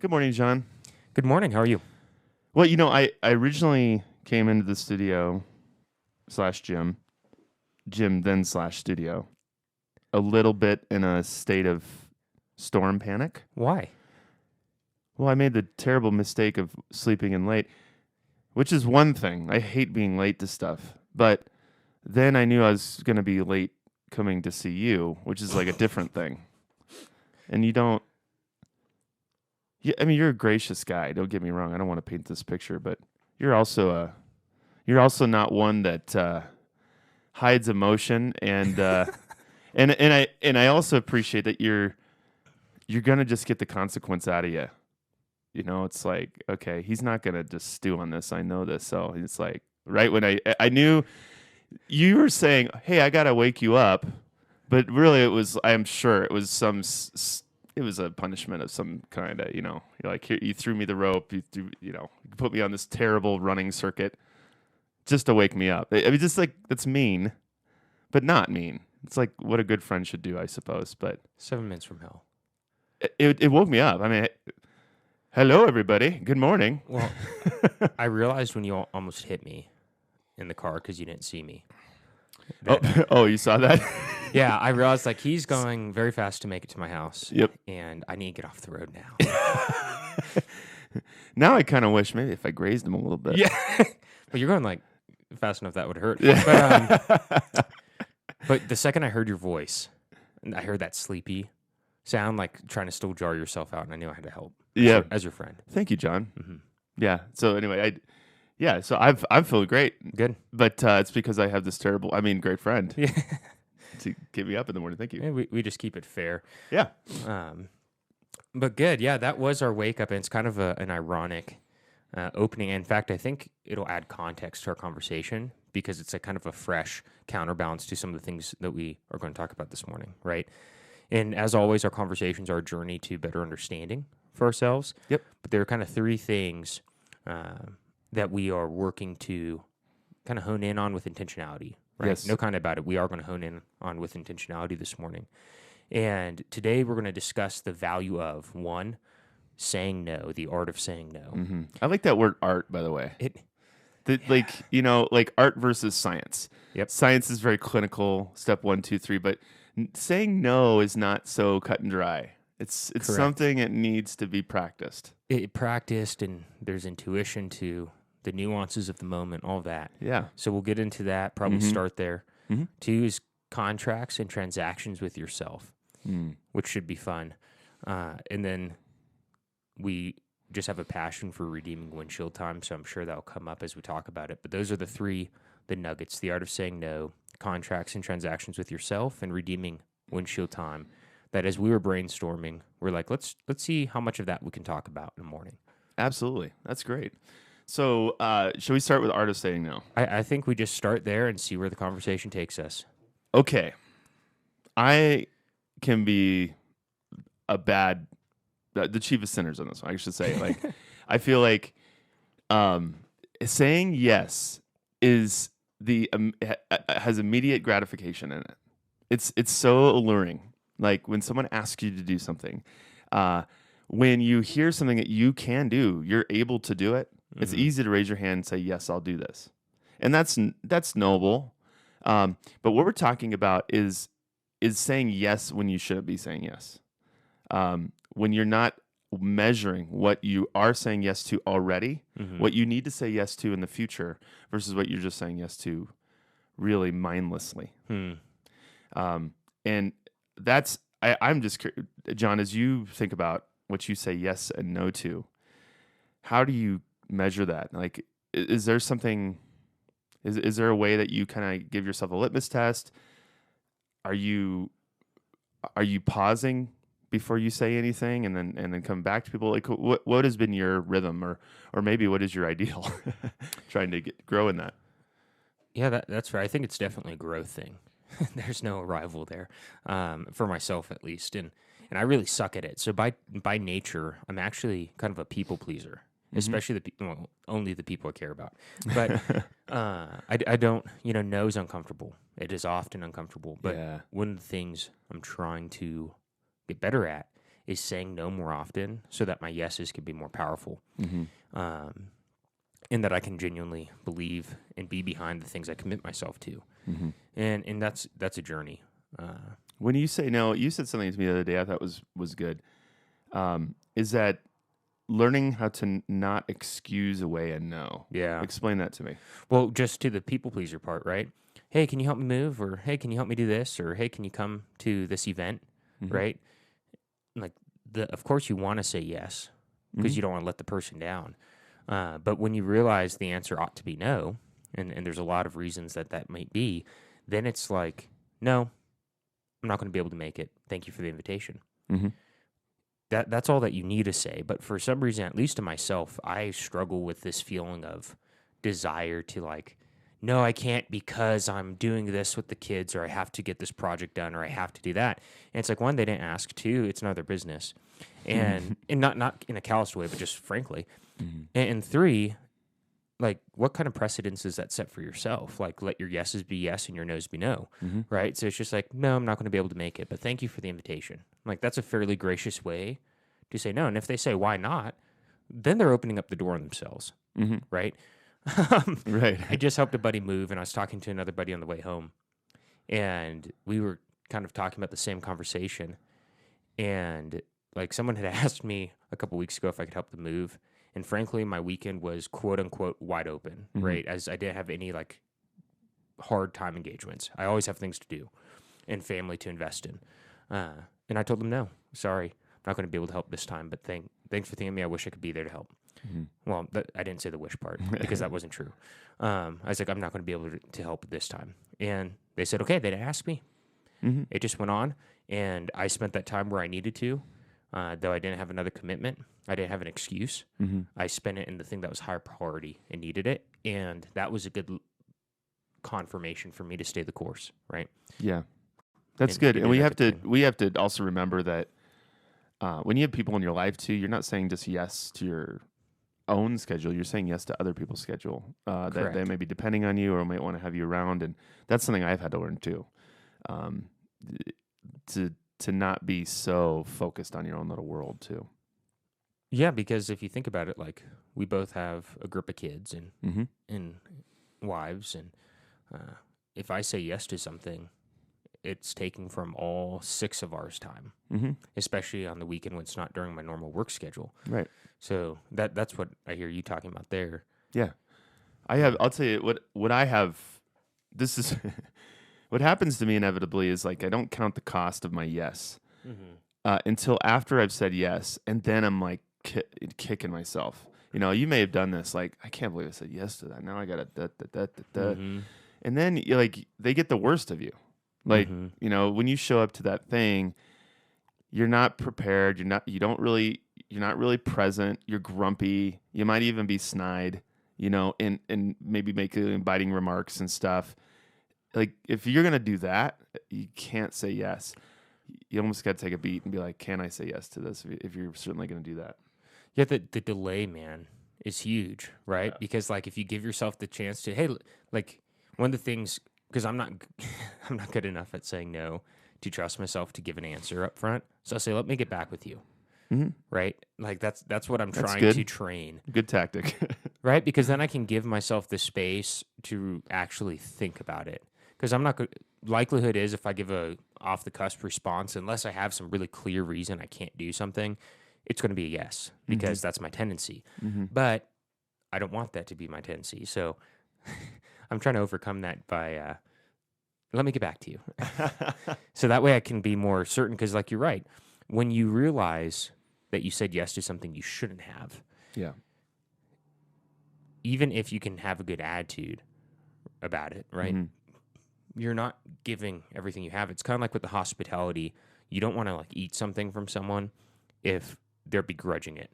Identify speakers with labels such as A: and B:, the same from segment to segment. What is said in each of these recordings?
A: Good morning, John.
B: Good morning. How are you?
A: Well, I originally came into the studio slash gym then slash studio, a little bit in a state of storm panic.
B: Why?
A: Well, I made the terrible mistake of sleeping in late, which is one thing. I hate being late to stuff. But then I knew I was going to be late coming to see you, which is like a different thing. And you don't. Yeah, I mean, you're a gracious guy. Don't get me wrong. I don't want to paint this picture, but you're also not one that hides emotion, and I also appreciate that you're gonna just get the consequence out of you. It's like, okay, he's not gonna just stew on this. I know this, so it's like right when I knew you were saying, hey, I gotta wake you up, but really it was, I'm sure it was it was a punishment of some kind of, you're like, here, you threw me the rope, you put me on this terrible running circuit just to wake me up. I mean, just like, that's mean, but not mean. It's like what a good friend should do, I suppose. But
B: 7 minutes from hell.
A: it woke me up. I mean, hello, everybody. Good morning.
B: Well, I realized when you almost hit me in the car because you didn't see me.
A: Oh, you saw that?
B: Yeah, I realized like he's going very fast to make it to my house.
A: Yep.
B: And I need to get off the road now.
A: Now I kind of wish maybe if I grazed him a little bit.
B: Yeah. But you're going like fast enough that would hurt.
A: Yeah.
B: But the second I heard your voice, and I heard that sleepy sound, like trying to still jar yourself out, and I knew I had to help.
A: Yeah.
B: As your friend.
A: Thank you, John.
B: Mm-hmm.
A: Yeah. So anyway, so I'm feeling great.
B: Good.
A: But it's because I have this great friend.
B: Yeah.
A: To get me up in the morning. Thank you.
B: Yeah, we just keep it fair.
A: Yeah.
B: But good. Yeah, that was our wake up, and it's kind of an ironic opening. In fact, I think it'll add context to our conversation because it's a kind of a fresh counterbalance to some of the things that we are going to talk about this morning, right? And as always, our conversations are a journey to better understanding for ourselves.
A: Yep.
B: But there are kind of three things that we are working to kind of hone in on with intentionality. Right?
A: Yes.
B: No kind about it. We are going to hone in on with intentionality this morning. And today we're going to discuss the value of, one, saying no, the art of saying no.
A: Mm-hmm. I like that word art, by the way.
B: Yeah.
A: Like art versus science.
B: Yep.
A: Science is very clinical, step 1, 2, 3, but saying no is not so cut and dry. It's
B: Correct.
A: something that needs to be practiced.
B: Practiced, and there's intuition to the nuances of the moment, all that.
A: Yeah.
B: So we'll get into that, probably start there.
A: Mm-hmm.
B: 2 is contracts and transactions with yourself, which should be fun. And then we just have a passion for redeeming windshield time, so I'm sure that'll come up as we talk about it. But those are the nuggets: the art of saying no, contracts and transactions with yourself, and redeeming windshield time. That as we were brainstorming, we're like, let's see how much of that we can talk about in the morning.
A: Absolutely. That's great. So, should we start with art of saying no?
B: I think we just start there and see where the conversation takes us.
A: Okay. I can be the chief of sinners on this one, I should say. Like, I feel like saying yes is has immediate gratification in it. It's so alluring. Like when someone asks you to do something, when you hear something that you can do, you're able to do it. Mm-hmm. It's easy to raise your hand and say, yes, I'll do this. And that's noble. But what we're talking about is saying yes when you shouldn't be saying yes. When you're not measuring what you are saying yes to already, what you need to say yes to in the future versus what you're just saying yes to really mindlessly. And that's, I'm just curious, John, as you think about what you say yes and no to, how do you measure that? Like, is there something, is there a way that you kind of give yourself a litmus test? Are you pausing before you say anything and then come back to people? Like, what has been your rhythm, or maybe what is your ideal? Trying to grow in that.
B: Yeah, that's right. I think it's definitely a growth thing. There's no arrival there, for myself at least, and I really suck at it. So by nature, I'm actually kind of a people pleaser, especially only the people I care about. But I don't, no is uncomfortable. It is often uncomfortable. But one of the things I'm trying to get better at is saying no more often so that my yeses can be more powerful. And that I can genuinely believe and be behind the things I commit myself to. And that's a journey.
A: When you say no, you said something to me the other day I thought was good. Is that learning how to not excuse away a no?
B: Yeah.
A: Explain that to me.
B: Well, just to the people pleaser part, right? Hey, can you help me move? Or hey, can you help me do this? Or hey, can you come to this event? Right? Like of course you want to say yes because you don't want to let the person down. But when you realize the answer ought to be no, and there's a lot of reasons that might be, then it's like, no, I'm not going to be able to make it. Thank you for the invitation. That's all that you need to say. But for some reason, at least to myself, I struggle with this feeling of desire to like, no, I can't because I'm doing this with the kids, or I have to get this project done, or I have to do that. And it's like, one, they didn't ask. Two, it's none of their business. And not in a calloused way, but just frankly. And three, like, what kind of precedence does that set for yourself? Like, let your yeses be yes and your nos be no, right? So it's just like, no, I'm not going to be able to make it, but thank you for the invitation. Like, that's a fairly gracious way to say no. And if they say, why not? Then they're opening up the door on themselves, right?
A: Right.
B: I just helped a buddy move, and I was talking to another buddy on the way home, and we were kind of talking about the same conversation. And like, someone had asked me a couple weeks ago if I could help them move. And frankly, my weekend was quote unquote wide open, right? As I didn't have any like hard time engagements. I always have things to do and family to invest in. And I told them, no, sorry, I'm not going to be able to help this time, but thanks for thinking of me. I wish I could be there to help. Well, I didn't say the wish part because that wasn't true. I was like, I'm not going to be able to help this time. And they said, okay, they didn't ask me. It just went on. And I spent that time where I needed to, though I didn't have another commitment. I didn't have an excuse. I spent it in the thing that was higher priority and needed it. And that was a good confirmation for me to stay the course, right?
A: Yeah. That's good. And we have to also remember that when you have people in your life too, you're not saying just yes to your own schedule. You're saying yes to other people's schedule that they may be depending on you or might want to have you around. And that's something I've had to learn too. To not be so focused on your own little world too.
B: Yeah, because if you think about it, like, we both have a group of kids and wives, and if I say yes to something, it's taking from all 6 of ours time, especially on the weekend when it's not during my normal work schedule.
A: Right.
B: So that's what I hear you talking about there.
A: Yeah. I'll tell you what I have. This is what happens to me inevitably is like I don't count the cost of my yes until after I've said yes, and then I'm like kicking myself. You know, you may have done this. Like, I can't believe I said yes to that. Now I got to and then like they get the worst of you. Like, you know, when you show up to that thing, you're not prepared. You're not really present. You're grumpy. You might even be snide. You know, and maybe making biting remarks and stuff. Like, if you're gonna do that, you can't say yes. You almost got to take a beat and be like, "Can I say yes to this?" If you're certainly gonna do that.
B: Yeah, the delay, man, is huge, right? Yeah. Because like, if you give yourself the chance to, hey, like, one of the things, because I'm not good enough at saying no to trust myself to give an answer up front. So I say, let me get back with you. Right? Like, that's what I'm trying to train.
A: Good tactic.
B: Right? Because then I can give myself the space to actually think about it. Because I'm not good. Likelihood is, if I give a off the cusp response, unless I have some really clear reason I can't do something, it's going to be a yes, because that's my tendency. But I don't want that to be my tendency. So I'm trying to overcome that by, let me get back to you. So that way I can be more certain, because like, you're right. When you realize that you said yes to something you shouldn't have,
A: yeah,
B: even if you can have a good attitude about it, right? You're not giving everything you have. It's kind of like with the hospitality. You don't want to like eat something from someone if they're begrudging it,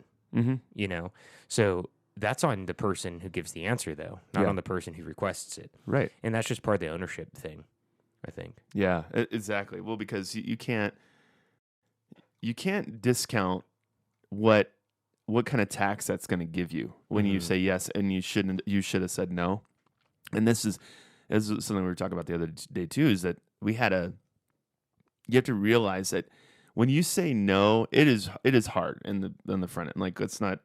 B: you know? So that's on the person who gives the answer, though, not on the person who requests it.
A: Right.
B: And that's just part of the ownership thing, I think.
A: Yeah, exactly. Well, because you can't discount what kind of tax that's going to give you when you say yes, and you should have said no. And this is something we were talking about the other day too, is that you have to realize that when you say no, it is hard in the front end. Like let's not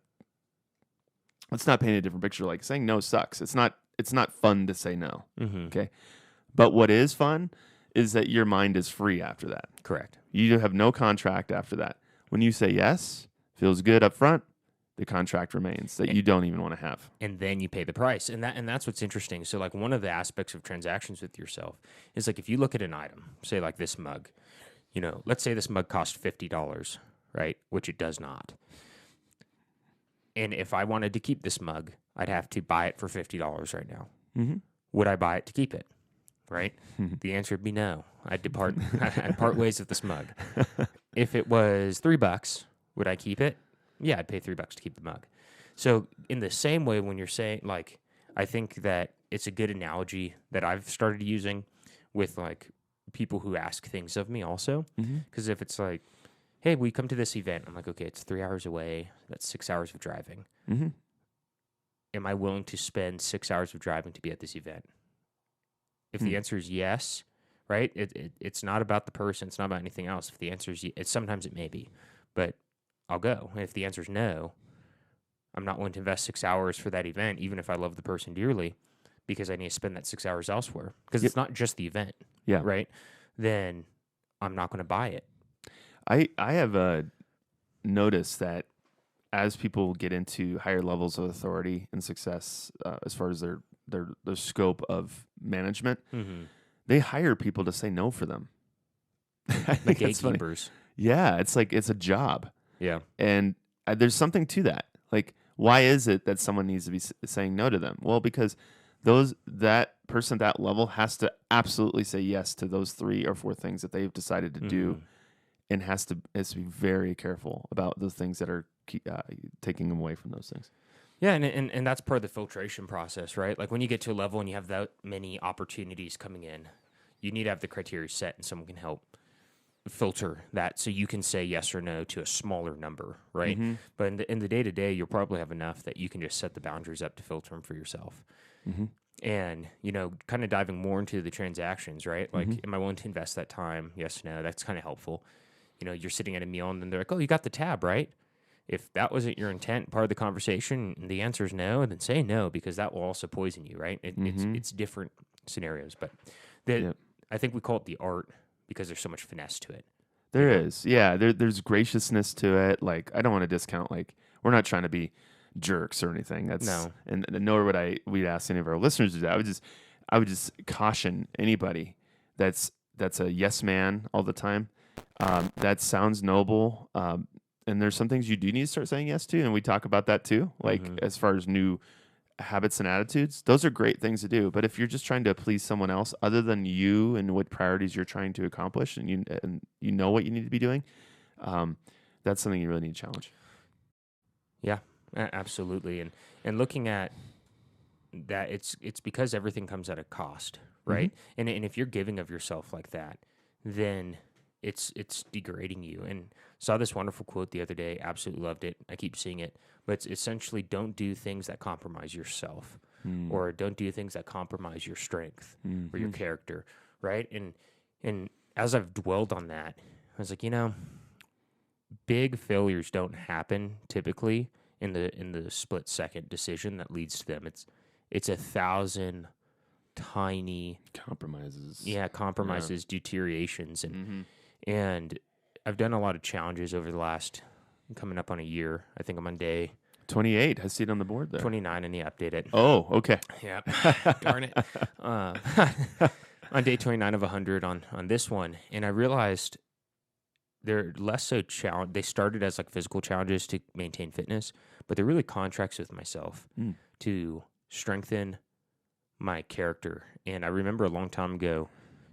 A: paint a different picture. Like saying no sucks. It's not fun to say no.
B: Mm-hmm.
A: Okay. But what is fun is that your mind is free after that.
B: Correct.
A: You have no contract after that. When you say yes, feels good up front, the contract remains that you don't even want to have.
B: And then you pay the price. And that's what's interesting. So like one of the aspects of transactions with yourself is like if you look at an item, say like this mug, you know, let's say this mug cost $50, right? Which it does not. And if I wanted to keep this mug, I'd have to buy it for $50 right now.
A: Mm-hmm.
B: Would I buy it to keep it? Right? The answer would be no. I'd part ways with this mug. If it was $3, would I keep it? Yeah, I'd pay $3 to keep the mug. So in the same way, when you're saying, like, I think that it's a good analogy that I've started using with like people who ask things of me also. Because if it's like, hey, we come to this event, I'm like, okay, it's 3 hours away. That's 6 hours of driving.
A: Mm-hmm.
B: Am I willing to spend 6 hours of driving to be at this event? If the answer is yes, right? It's not about the person. It's not about anything else. If the answer is sometimes it may be, but I'll go. And if the answer is no, I'm not willing to invest 6 hours for that event, even if I love the person dearly, because I need to spend that 6 hours elsewhere. Because it's not just the event, right? Then I'm not going to buy it.
A: I have noticed that as people get into higher levels of authority and success, as far as their scope of management, they hire people to say no for them.
B: Like gatekeepers.
A: Yeah, it's like it's a job.
B: Yeah.
A: And there's something to that. Like, why is it that someone needs to be saying no to them? Well, because that person at that level has to absolutely say yes to those 3 or 4 things that they've decided to do, and has to be very careful about those things that are taking them away from those things.
B: Yeah, and that's part of the filtration process, right? Like when you get to a level and you have that many opportunities coming in, you need to have the criteria set, and someone can help filter that so you can say yes or no to a smaller number, right? But in the day-to-day, you'll probably have enough that you can just set the boundaries up to filter them for yourself. And, you know, kind of diving more into the transactions, right? Like, am I willing to invest that time? Yes, no, that's kind of helpful. You know, you're sitting at a meal and then they're like, oh, you got the tab, right? If that wasn't your intent, part of the conversation, and the answer is no, then say no, because that will also poison you, right? It's different scenarios, but I think we call it the art because there's so much finesse to it.
A: There is. Yeah, there's graciousness to it. Like, I don't want to discount, like, we're not trying to be jerks or anything. That's
B: no.
A: And nor would we'd ask any of our listeners to do that. I would just caution anybody that's a yes man all the time. That sounds noble. And there's some things you do need to start saying yes to, and we talk about that too. Like as far as new habits and attitudes, those are great things to do. But if you're just trying to please someone else other than you and what priorities you're trying to accomplish, and you know what you need to be doing, that's something you really need to challenge.
B: Yeah, absolutely. And looking at that, it's because everything comes at a cost, right? And if you're giving of yourself like that, then it's degrading you. And saw this wonderful quote the other day, absolutely loved it. I keep seeing it, but it's essentially don't do things that compromise yourself, or don't do things that compromise your strength or your character, right? And as I've dwelled on that, I was like, you know, big failures don't happen typically in the split second decision that leads to them. It's 1,000 tiny
A: compromises,
B: deteriorations, and I've done a lot of challenges over the last coming up on a year. I think I'm on day
A: 28. I see it on the board there.
B: 29, and you update it.
A: Oh, okay.
B: Yeah, darn it. On day 29 of 100 on this one, and I realized they're less so challenge. They started as like physical challenges to maintain fitness, but they're really contracts with myself to strengthen my character. And I remember a long time ago,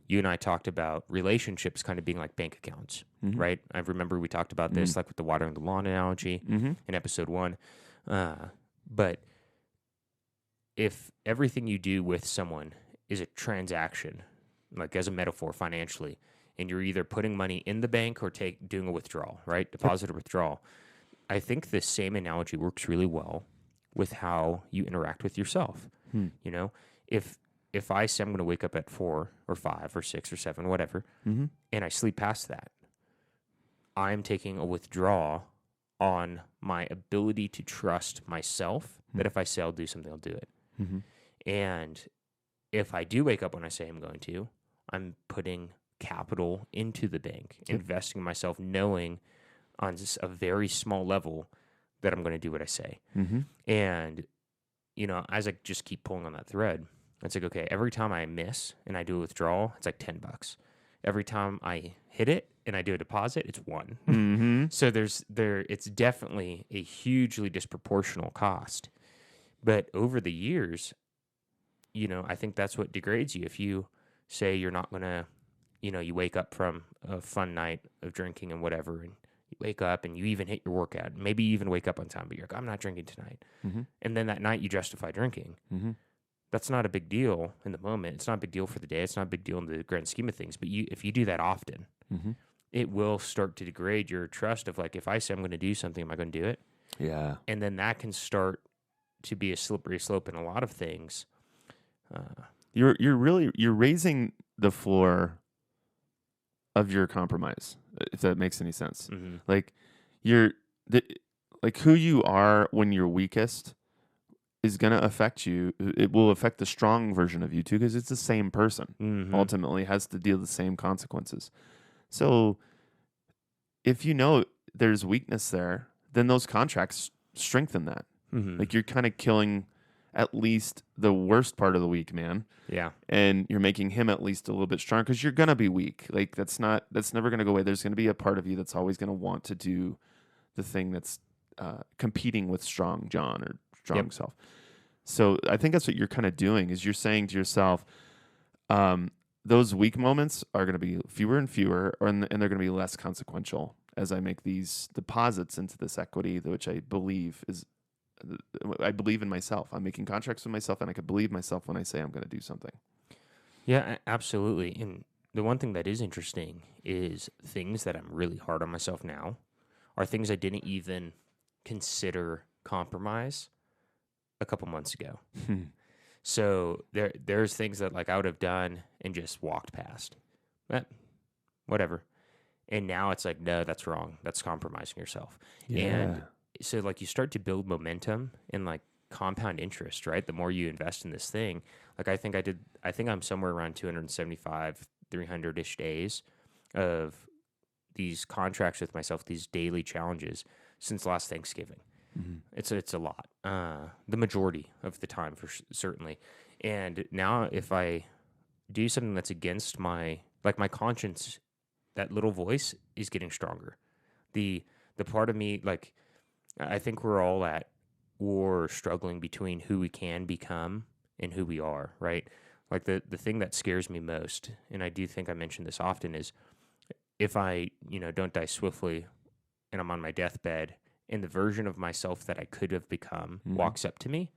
B: you and I talked about relationships kind of being like bank accounts, right? I remember we talked about this, like with the watering the lawn analogy in episode 1. But if everything you do with someone is a transaction, like as a metaphor financially, and you're either putting money in the bank or doing a withdrawal, right? Deposit or withdrawal. I think the same analogy works really well with how you interact with yourself. You know, if I say I'm going to wake up at 4 or 5 or 6 or 7, whatever, and I sleep past that, I'm taking a withdrawal on my ability to trust myself that if I say I'll do something, I'll do it.
A: Mm-hmm.
B: And if I do wake up when I say I'm going to, I'm putting capital into the bank, investing in myself, knowing on just a very small level that I'm going to do what I say.
A: Mm-hmm.
B: And, as I just keep pulling on that thread, it's like, okay, every time I miss and I do a withdrawal, it's like $10. Every time I hit it and I do a deposit, it's $1.
A: Mm-hmm.
B: So it's definitely a hugely disproportional cost. But over the years, I think that's what degrades you. If you say you're not going to, you wake up from a fun night of drinking and whatever, and you wake up and you even hit your workout, maybe you even wake up on time, but you're like, I'm not drinking tonight.
A: Mm-hmm.
B: And then that night you justify drinking.
A: Mm-hmm.
B: That's not a big deal in the moment. It's not a big deal for the day. It's not a big deal in the grand scheme of things. But if you do that often,
A: Mm-hmm.
B: it will start to degrade your trust of like, if I say I'm going to do something, am I going to do it?
A: Yeah.
B: And then that can start to be a slippery slope in a lot of things.
A: You're raising the floor of your compromise, if that makes any sense.
B: Mm-hmm.
A: Like like who you are when you're weakest is going to affect you. It will affect the strong version of you too, because it's the same person.
B: Mm-hmm.
A: Ultimately has to deal with the same consequences. So if there's weakness there, then those contracts strengthen that.
B: Mm-hmm.
A: Like you're kind of killing at least the worst part of the weak man.
B: Yeah.
A: And you're making him at least a little bit strong, because you're going to be weak. Like that's never going to go away. There's going to be a part of you that's always going to want to do the thing that's competing with strong John or strong self. So I think that's what you're kind of doing, is you're saying to yourself, those weak moments are going to be fewer and fewer, and they're going to be less consequential as I make these deposits into this equity, which I believe in myself. I'm making contracts with myself, and I can believe myself when I say I'm going to do something.
B: Yeah, absolutely. And the one thing that is interesting is things that I'm really hard on myself now are things I didn't even consider compromise a couple months ago. So there's things that like I would have done and just walked past. Whatever. And now it's like, no, that's wrong. That's compromising yourself.
A: Yeah.
B: And so like you start to build momentum and like compound interest, right? The more you invest in this thing, like I think I'm somewhere around 275, 300-ish days of these contracts with myself, these daily challenges since last Thanksgiving.
A: Mm-hmm.
B: It's a lot, the majority of the time certainly. And now if I do something that's against my conscience, that little voice is getting stronger. The part of me, like, I think we're all at war, struggling between who we can become and who we are, right? Like the thing that scares me most, and I do think I mention this often, is if I, don't die swiftly and I'm on my deathbed and the version of myself that I could have become walks up to me,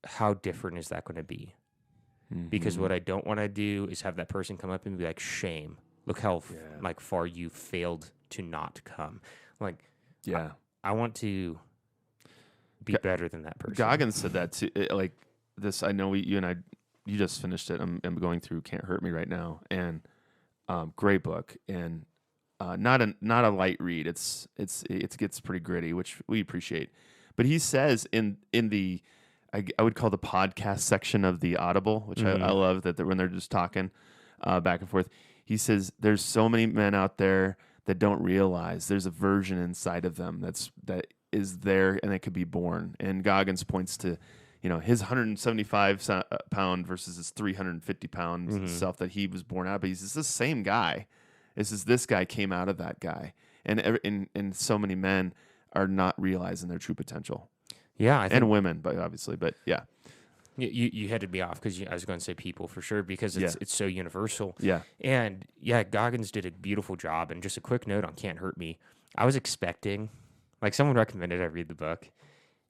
B: how different is that going to be? Mm-hmm. Because what I don't want to do is have that person come up and be like, shame, look how far you failed to not come. Like,
A: yeah,
B: I want to be better than that person.
A: Goggins said that too. Like this, I know you and I, you just finished it. I'm going through Can't Hurt Me right now, and great book, and not a light read. It gets pretty gritty, which we appreciate. But he says in the I would call the podcast section of the Audible, which I love that when they're just talking back and forth. He says there's so many men out there that don't realize there's a version inside of them that is there and it could be born. And Goggins points to, his 175 pound versus his 350 pound self that he was born out. But he's the same guy. This guy came out of that guy, and so many men are not realizing their true potential.
B: Yeah,
A: and women, but obviously, but yeah.
B: You headed me off because I was going to say people for sure because it's so universal.
A: Yeah.
B: And Goggins did a beautiful job. And just a quick note on Can't Hurt Me. I was expecting, like someone recommended I read the book.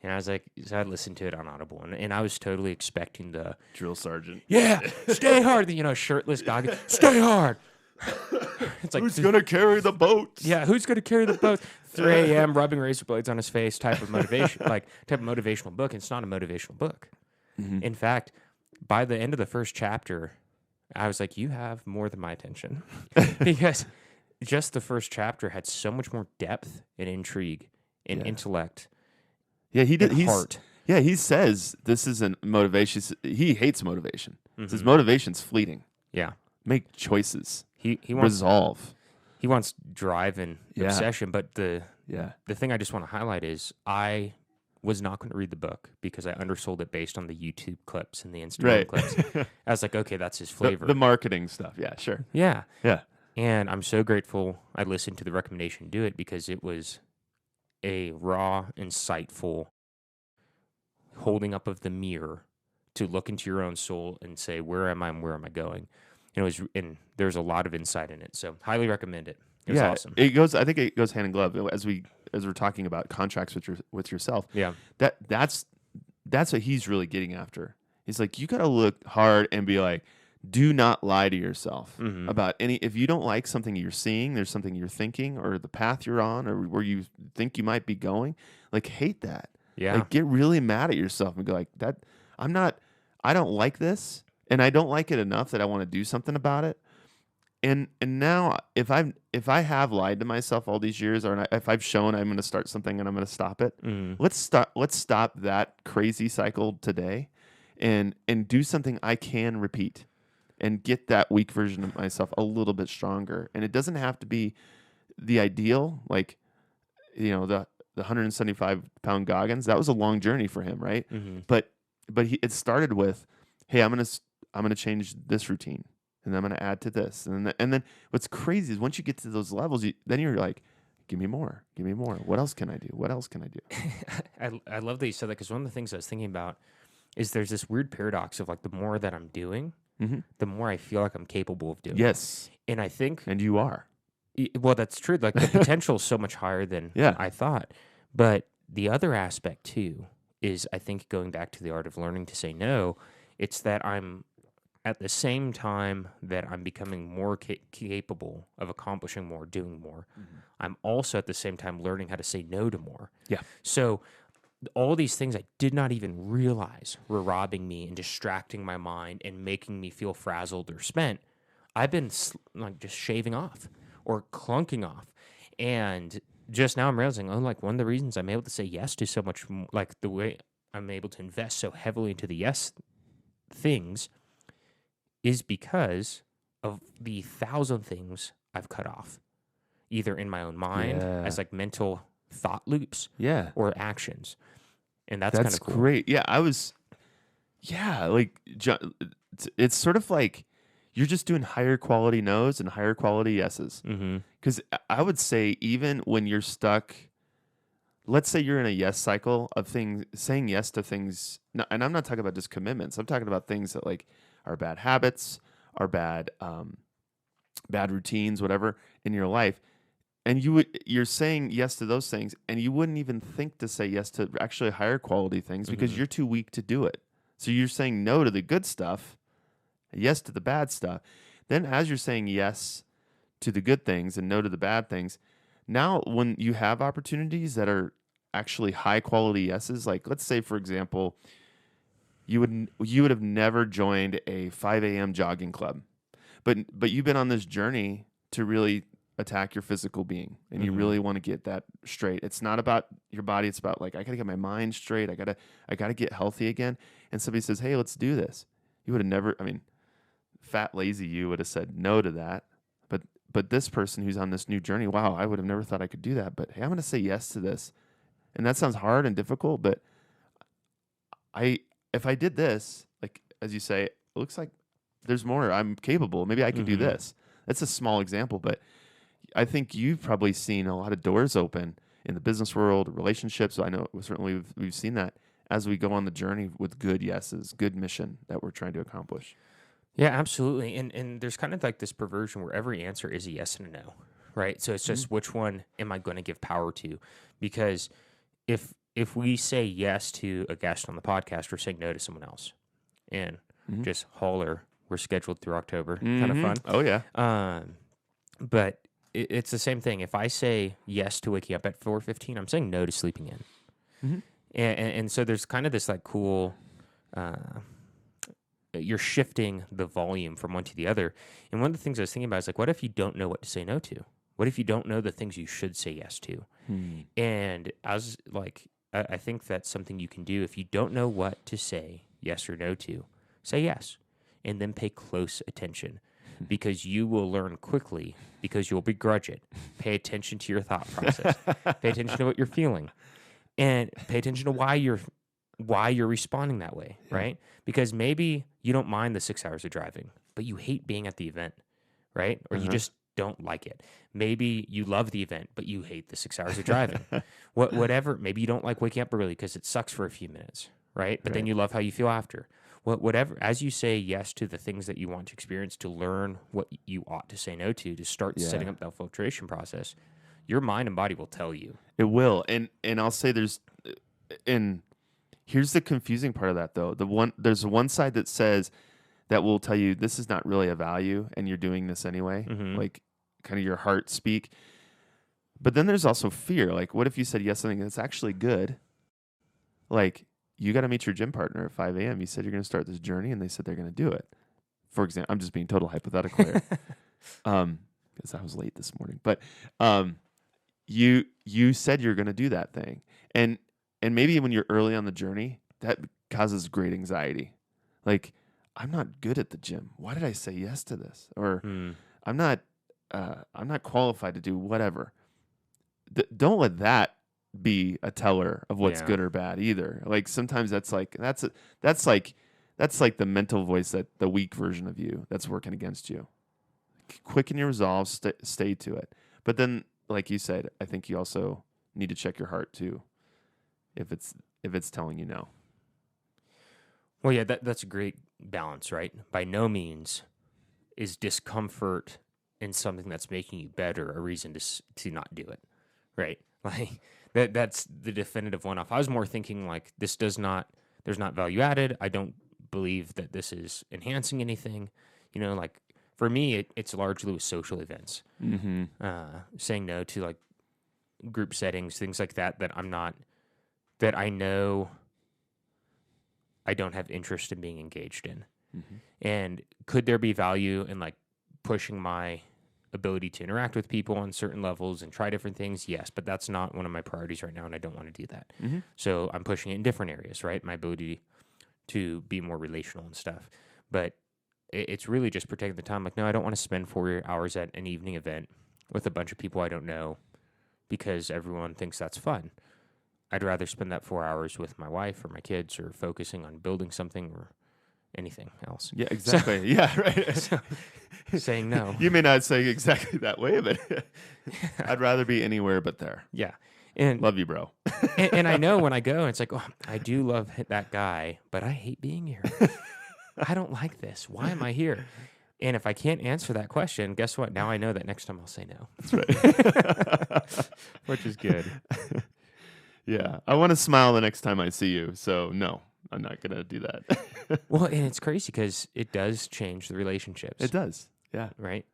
B: And I was like, so I listened to it on Audible. And I was totally expecting the
A: drill sergeant.
B: Yeah, stay hard. Shirtless Goggins. Stay hard. It's like,
A: who's going to carry the boat?
B: Yeah, who's going to carry the boat? 3 a.m. rubbing razor blades on his face type of motivation, type of motivational book. And it's not a motivational book. Mm-hmm. In fact, by the end of the first chapter, I was like, you have more than my attention. Because just the first chapter had so much more depth and intrigue and intellect
A: he did.
B: and heart.
A: He says this isn't motivation. He hates motivation. Says motivation's fleeting.
B: Yeah.
A: Make choices.
B: He wants
A: resolve.
B: He wants drive and obsession. But the thing I just want to highlight is I was not going to read the book because I undersold it based on the YouTube clips and the Instagram clips. I was like, okay, that's his flavor.
A: The marketing stuff. Yeah, sure.
B: Yeah.
A: Yeah.
B: And I'm so grateful I listened to the recommendation to do it because it was a raw, insightful holding up of the mirror to look into your own soul and say, where am I and where am I going? And there's a lot of insight in it. So highly recommend it. It was awesome.
A: I think it goes hand in glove as we're talking about contracts with yourself.
B: Yeah.
A: That's what he's really getting after. He's like, you got to look hard and be like, do not lie to yourself about if you don't like something you're seeing, there's something you're thinking or the path you're on or where you think you might be going, like hate that.
B: Yeah.
A: Like get really mad at yourself and be like, I don't like this and I don't like it enough that I want to do something about it. And now if I have lied to myself all these years, or if I've shown I'm going to start something and I'm going to stop it, let's stop that crazy cycle today, and do something I can repeat, and get that weak version of myself a little bit stronger. And it doesn't have to be the ideal, like the 175-pound Goggins. That was a long journey for him, right? But it started with, hey, I'm gonna change this routine. And I'm going to add to this. And then what's crazy is once you get to those levels, then you're like, give me more. Give me more. What else can I do? What else can I do?
B: I love that you said that because one of the things I was thinking about is there's this weird paradox of like the more that I'm doing, the more I feel like I'm capable of doing.
A: Yes.
B: And I think...
A: And you are.
B: Well, that's true. Like the potential is so much higher than I thought. But the other aspect too is I think going back to the art of learning to say no, it's that I'm... at the same time that I'm becoming more capable of accomplishing more, doing more, I'm also at the same time learning how to say no to more.
A: Yeah.
B: So all these things I did not even realize were robbing me and distracting my mind and making me feel frazzled or spent, I've been like just shaving off or clunking off. And just now I'm realizing, like one of the reasons I'm able to say yes to so much, like the way I'm able to invest so heavily into the yes things is because of the 1,000 things I've cut off, either in my own mind as like mental thought loops or actions. And that's kind of cool.
A: Great. Yeah, like it's sort of like you're just doing higher quality no's and higher quality yeses. Because I would say even when you're stuck, let's say you're in a yes cycle of things, saying yes to things, and I'm not talking about just commitments. I'm talking about things that like are bad habits, are bad routines, whatever in your life, and you're saying yes to those things, and you wouldn't even think to say yes to actually higher quality things because you're too weak to do it. So you're saying no to the good stuff, yes to the bad stuff. Then as you're saying yes to the good things and no to the bad things, now when you have opportunities that are actually high quality yeses, like let's say for example, you would have never joined a 5 a.m. jogging club, but you've been on this journey to really attack your physical being, and you really want to get that straight. It's not about your body; it's about like I gotta get my mind straight. I gotta get healthy again. And somebody says, "Hey, let's do this." You would have never. I mean, fat lazy you would have said no to that. But this person who's on this new journey, wow, I would have never thought I could do that. But hey, I'm gonna say yes to this, and that sounds hard and difficult, but if I did this, like as you say, it looks like there's more. I'm capable. Maybe I could do this. That's a small example, but I think you've probably seen a lot of doors open in the business world, relationships. I know certainly we've seen that as we go on the journey with good yeses, good mission that we're trying to accomplish.
B: Yeah, absolutely. And there's kind of like this perversion where every answer is a yes and a no, right? So it's just which one am I going to give power to? Because if we say yes to a guest on the podcast, we're saying no to someone else. And just holler, we're scheduled through October. Kind of fun.
A: Oh, yeah.
B: But it's the same thing. If I say yes to waking up at 4:15, I'm saying no to sleeping in. And so there's kind of this like cool... you're shifting the volume from one to the other. And one of the things I was thinking about is like, what if you don't know what to say no to? What if you don't know the things you should say yes to? And as like, I think that's something you can do. If you don't know what to say yes or no to, say yes, and then pay close attention, because you will learn quickly, because you'll begrudge it. Pay attention to your thought process. Pay attention to what you're feeling, and pay attention to why you're responding that way, right? Because maybe you don't mind the 6 hours of driving, but you hate being at the event, right? Or you just don't like it. Maybe you love the event, but you hate the 6 hours of driving. Whatever. Maybe you don't like waking up early because it sucks for a few minutes, right? But then you love how you feel after. Whatever. As you say yes to the things that you want to experience, to learn what you ought to say no to start setting up that filtration process, your mind and body will tell you.
A: It will. And I'll say and here's the confusing part of that, though. There's one side that says, that will tell you this is not really a value and you're doing this anyway, like kind of your heart speak. But then there's also fear. Like, what if you said yes to something that's actually good? Like, you got to meet your gym partner at 5 a.m. You said you're going to start this journey, and they said they're going to do it. For example, I'm just being total hypothetical here, because I was late this morning. But you said you're going to do that thing, and maybe when you're early on the journey, that causes great anxiety. Like, I'm not good at the gym. Why did I say yes to this? Or I'm not qualified to do whatever. Don't let that be a teller of what's good or bad either. Like, sometimes that's like the mental voice, that the weak version of you that's working against you. Quicken your resolve, stay to it. But then, like you said, I think you also need to check your heart too, if it's telling you no.
B: Well, yeah, that's a great balance, right? By no means is discomfort in something that's making you better a reason to not do it, right? Like, that's the definitive one-off. I was more thinking like, there's not value added. I don't believe that this is enhancing anything. Like, for me, it's largely with social events. Saying no to like group settings, things like that that I know I don't have interest in being engaged in. And could there be value in like pushing my ability to interact with people on certain levels and try different things? Yes, but that's not one of my priorities right now, and I don't want to do that. So I'm pushing it in different areas, right? My ability to be more relational and stuff. But it's really just protecting the time. Like, no, I don't want to spend 4 hours at an evening event with a bunch of people I don't know because everyone thinks that's fun. I'd rather spend that 4 hours with my wife or my kids, or focusing on building something or anything else.
A: Yeah, exactly. Yeah, right.
B: Saying no.
A: You may not say exactly that way, but I'd rather be anywhere but there.
B: Yeah. And
A: love you, bro.
B: and I know when I go, it's like, oh, I do love that guy, but I hate being here. I don't like this. Why am I here? And if I can't answer that question, guess what? Now I know that next time I'll say no.
A: That's right.
B: Which is good.
A: Yeah. I want to smile the next time I see you. So, no, I'm not going to do that.
B: Well, and it's crazy because it does change the relationships.
A: It does. Yeah.
B: Right?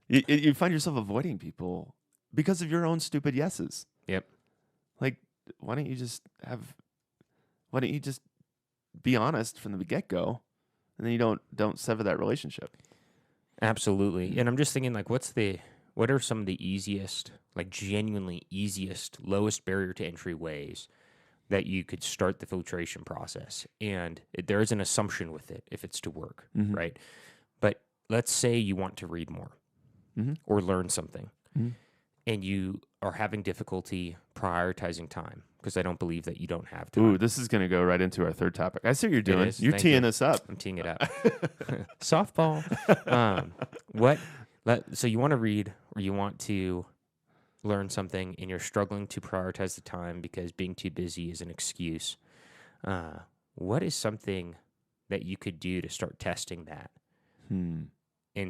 A: You find yourself avoiding people because of your own stupid yeses.
B: Yep.
A: Like, why don't you just be honest from the get-go, and then you don't sever that relationship?
B: Absolutely. And I'm just thinking, like, what are some of the easiest, like genuinely easiest, lowest barrier to entry ways that you could start the filtration process? And there is an assumption with it if it's to work, right? But let's say you want to read more or learn something, and you are having difficulty prioritizing time, because I don't believe that you don't have time.
A: Ooh, this is going to go right into our third topic. I see what you're doing. You're teeing us up.
B: I'm teeing it up. Softball. So you want to read, or you want to learn something, and you're struggling to prioritize the time because being too busy is an excuse. What is something that you could do to start testing that? And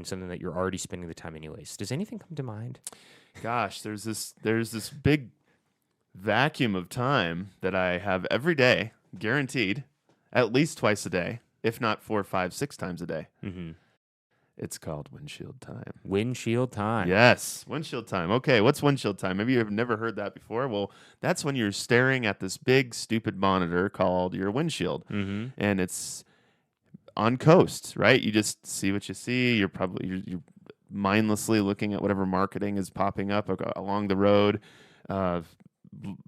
B: something that you're already spending the time anyways. Does anything come to mind?
A: Gosh, there's this big vacuum of time that I have every day, guaranteed, at least twice a day, if not 4, 5, 6 times a day. It's called windshield time.
B: Windshield time.
A: Yes, windshield time. Okay, what's windshield time? Maybe you've never heard that before. Well, that's when you're staring at this big, stupid monitor called your windshield. And it's on coast, right? You just see what you see. You're mindlessly looking at whatever marketing is popping up along the road. Uh,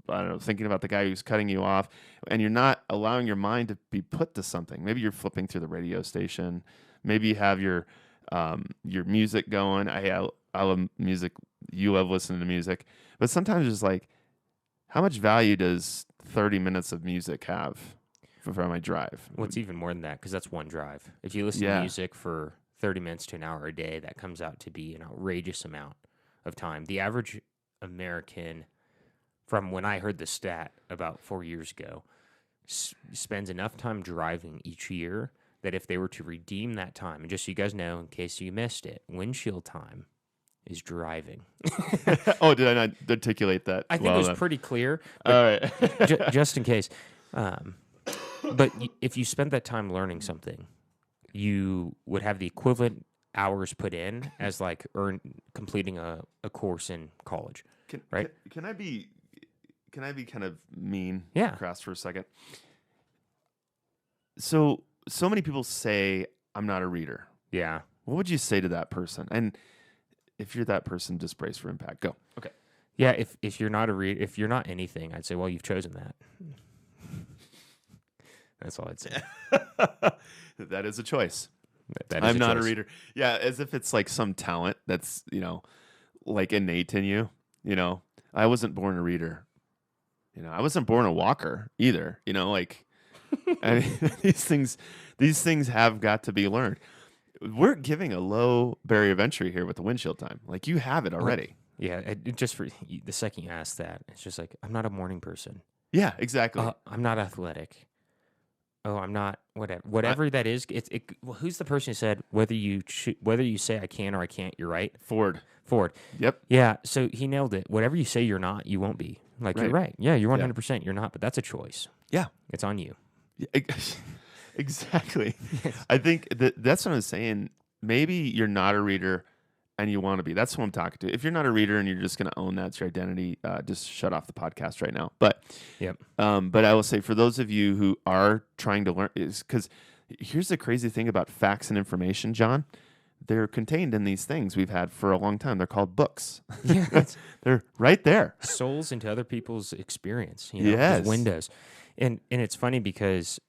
A: I don't know, thinking about the guy who's cutting you off, and you're not allowing your mind to be put to something. Maybe you're flipping through the radio station. Maybe you have your music going. I love music. You love listening to music, but sometimes it's like, how much value does 30 minutes of music have for my drive?
B: What's even more than that, because that's one drive. If you listen to music for 30 minutes to an hour a day, that comes out to be an outrageous amount of time. The average American, from when I heard the stat about 4 years ago, spends enough time driving each year that if they were to redeem that time, and just so you guys know, in case you missed it, windshield time is driving.
A: Oh, did I not articulate that?
B: I think it was pretty clear.
A: All right.
B: Just in case. But if you spent that time learning something, you would have the equivalent hours put in as like completing a course in college, right?
A: Can I be kind of mean?
B: Yeah.
A: Crass for a second. So many people say I'm not a reader.
B: Yeah.
A: What would you say to that person? And if you're that person, just brace for impact. Go. Okay.
B: Yeah. If you're not if you're not anything, I'd say, well, you've chosen that. That's all I'd say.
A: That is a choice.
B: I'm
A: not a reader. Yeah, as if it's like some talent that's, like innate in you. I wasn't born a reader. I wasn't born a walker either. Like I mean, these things have got to be learned. We're giving a low barrier of entry here with the windshield time. Like you have it already.
B: Yeah, just for the second you ask that, it's just like, I'm not a morning person.
A: Yeah, exactly.
B: I'm not athletic. Oh, I'm not whatever that is. Well, who's the person who said whether you say I can or I can't, you're right?
A: Ford.
B: Yep. Yeah. So he nailed it. Whatever you say you're not, you won't be. Like you're right. Yeah, you're 100%. You're not, but that's a choice.
A: Yeah,
B: it's on you.
A: Yeah, exactly. I think that's what I'm saying. Maybe you're not a reader and you want to be. That's who I'm talking to. If you're not a reader and you're just going to own that's your identity, just shut off the podcast right now. But but I will say for those of you who are trying to learn, is because here's the crazy thing about facts and information, John. They're contained in these things we've had for a long time. They're called books. Yeah, they're right there.
B: Souls into other people's experience.
A: Yes.
B: Windows, and it's funny because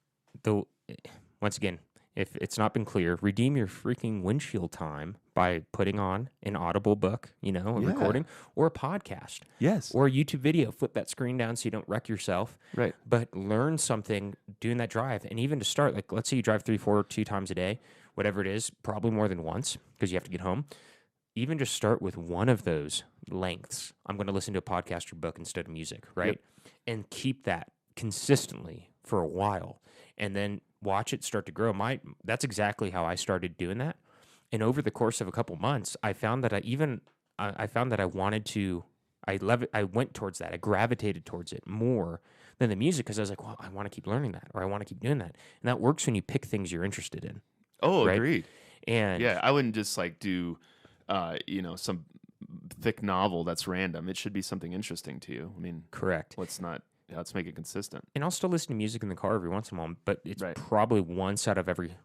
B: once again, if it's not been clear, redeem your freaking windshield time by putting on an Audible book, a recording, or a podcast.
A: Yes.
B: Or a YouTube video. Flip that screen down so you don't wreck yourself.
A: Right.
B: But learn something doing that drive. And even to start, like let's say you drive 3, 4, 2 times a day, whatever it is, probably more than once because you have to get home. Even just start with one of those lengths. I'm going to listen to a podcast or book instead of music, right? Yep. And keep that consistently for a while. And then watch it start to grow. That's exactly how I started doing that. And over the course of a couple months, I found that I wanted to. I went towards that. I gravitated towards it more than the music because I was like, well, I want to keep learning that, or I want to keep doing that. And that works when you pick things you're interested in.
A: Oh,
B: right?
A: Agreed.
B: And
A: yeah, I wouldn't just like do, some thick novel that's random. It should be something interesting to you. I mean,
B: correct.
A: Let's make it consistent.
B: And I'll still listen to music in the car every once in a while, but it's probably once out of every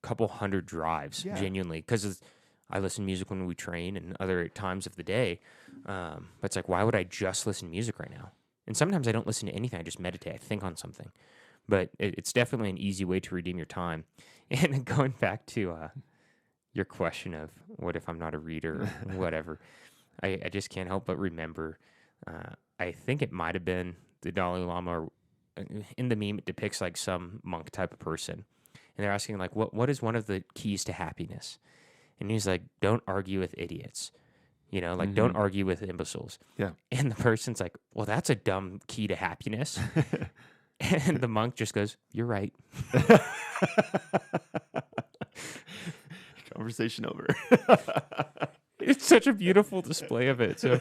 B: couple hundred drives, genuinely, because I listen to music when we train and other times of the day. But it's like, why would I just listen to music right now? And sometimes I don't listen to anything. I just meditate. I think on something. But it's definitely an easy way to redeem your time. And going back to your question of what if I'm not a reader or whatever, I just can't help but remember, I think it might have been the Dalai Lama, or in the meme, it depicts like some monk type of person. And they're asking like, what is one of the keys to happiness? And he's like, don't argue with idiots. Don't argue with imbeciles.
A: Yeah.
B: And the person's like, well, that's a dumb key to happiness. And the monk just goes, you're right.
A: Conversation over.
B: It's such a beautiful display of it. So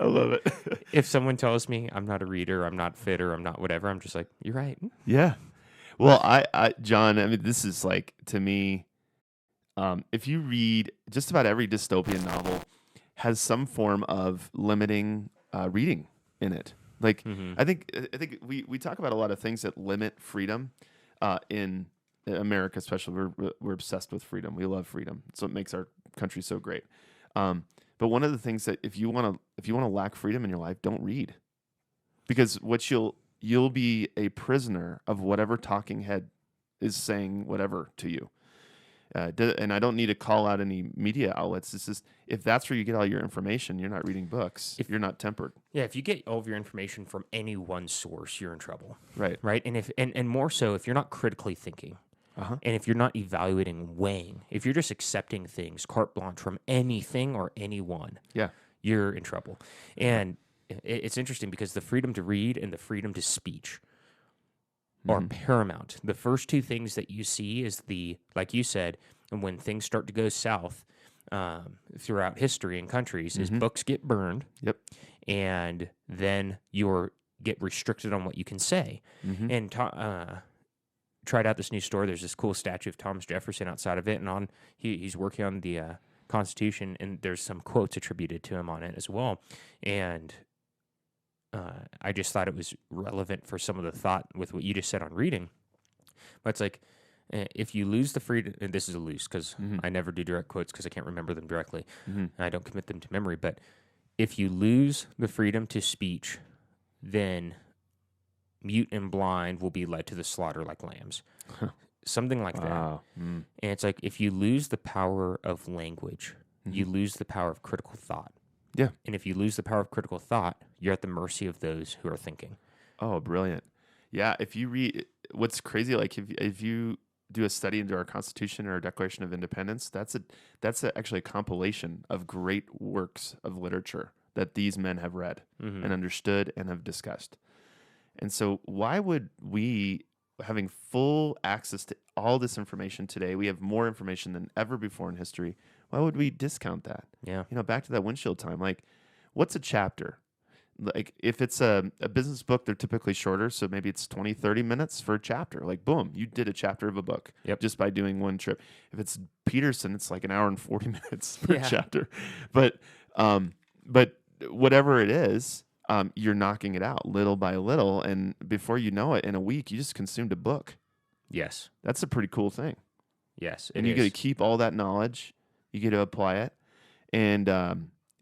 A: I love it.
B: If someone tells me I'm not a reader, I'm not fit, or I'm not whatever, I'm just like, you're right.
A: Yeah. Well, John, I mean, this is like, to me, if you read just about every dystopian novel has some form of limiting reading in it. Like, I think we talk about a lot of things that limit freedom in America, especially. We're obsessed with freedom. We love freedom. So it makes our country's so great. But one of the things that if you want to lack freedom in your life, don't read, because what you'll be a prisoner of whatever talking head is saying whatever to you. And I don't need to call out any media outlets. It's just, if that's where you get all your information, you're not reading books. If you're not tempered.
B: Yeah, if you get all of your information from any one source, you're in trouble.
A: Right.
B: Right. And more so if you're not critically thinking.
A: Uh-huh.
B: And if you're not evaluating, weighing, if you're just accepting things carte blanche from anything or anyone, you're in trouble. And it's interesting because the freedom to read and the freedom to speech are paramount. The first two things that you see is like you said, when things start to go south throughout history and countries, is books get burned.
A: Yep.
B: And then you get restricted on what you can say. And tried out this new store. There's this cool statue of Thomas Jefferson outside of it, and he's working on the Constitution, and there's some quotes attributed to him on it as well. And I just thought it was relevant for some of the thought with what you just said on reading. But it's like, if you lose the freedom, and this is a loose because I never do direct quotes because I can't remember them directly, and I don't commit them to memory. But if you lose the freedom to speech, then mute and blind will be led to the slaughter like lambs. Something like that. And it's like, if you lose the power of language, you lose the power of critical thought.
A: Yeah.
B: And if you lose the power of critical thought, you're at the mercy of those who are thinking.
A: Oh, brilliant. Yeah, if you read, what's crazy, like if you do a study into our Constitution or our Declaration of Independence, that's actually a compilation of great works of literature that these men have read and understood and have discussed. And so why would we, having full access to all this information today, we have more information than ever before in history, why would we discount that?
B: Yeah.
A: Back to that Windshield time, like, what's a chapter? Like, if it's a business book, they're typically shorter, so maybe it's 20, 30 minutes for a chapter. Like, boom, you did a chapter of a book just by doing one trip. If it's Peterson, it's like an hour and 40 minutes per chapter. But whatever it is, you're knocking it out little by little, and before you know it, in a week, you just consumed a book.
B: Yes.
A: That's a pretty cool thing.
B: Yes,
A: and you get to keep all that knowledge. You get to apply it. And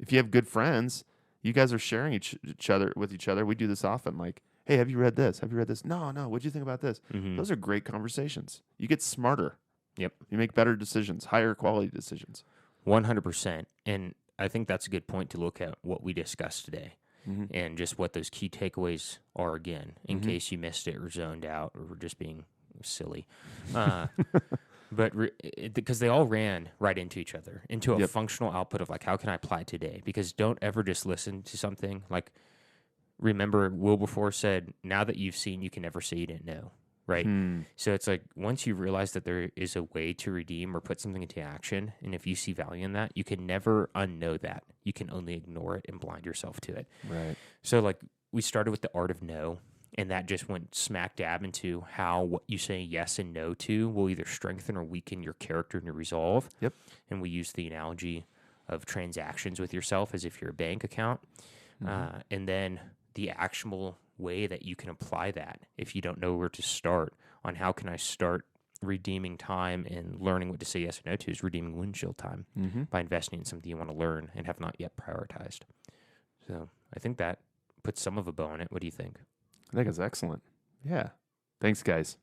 A: if you have good friends, you guys are sharing each other with each other. We do this often. Like, hey, have you read this? Have you read this? No. What'd you think about this? Those are great conversations. You get smarter.
B: Yep.
A: You make better decisions, higher quality decisions.
B: 100%. And I think that's a good point to look at what we discussed today. And just what those key takeaways are again, in case you missed it or zoned out or were just being silly. But because they all ran right into each other, into a functional output of like, how can I apply it today? Because don't ever just listen to something. Like, remember Wilberforce said, now that you've seen, you can never say you didn't know. Right. So it's like, once you realize that there is a way to redeem or put something into action, and if you see value in that, you can never unknow that. You can only ignore it and blind yourself to it.
A: Right.
B: So like, we started with the art of no, and that just went smack dab into how what you say yes and no to will either strengthen or weaken your character and your resolve.
A: Yep.
B: And we use the analogy of transactions with yourself as if you're a bank account. And then the actionable way that you can apply that if you don't know where to start on how can I start redeeming time and learning what to say yes or no to is redeeming windshield time by investing in something you want to learn and have not yet prioritized. So I think that puts some of a bow on it. What do you think?
A: I think it's excellent. Yeah. Thanks, guys.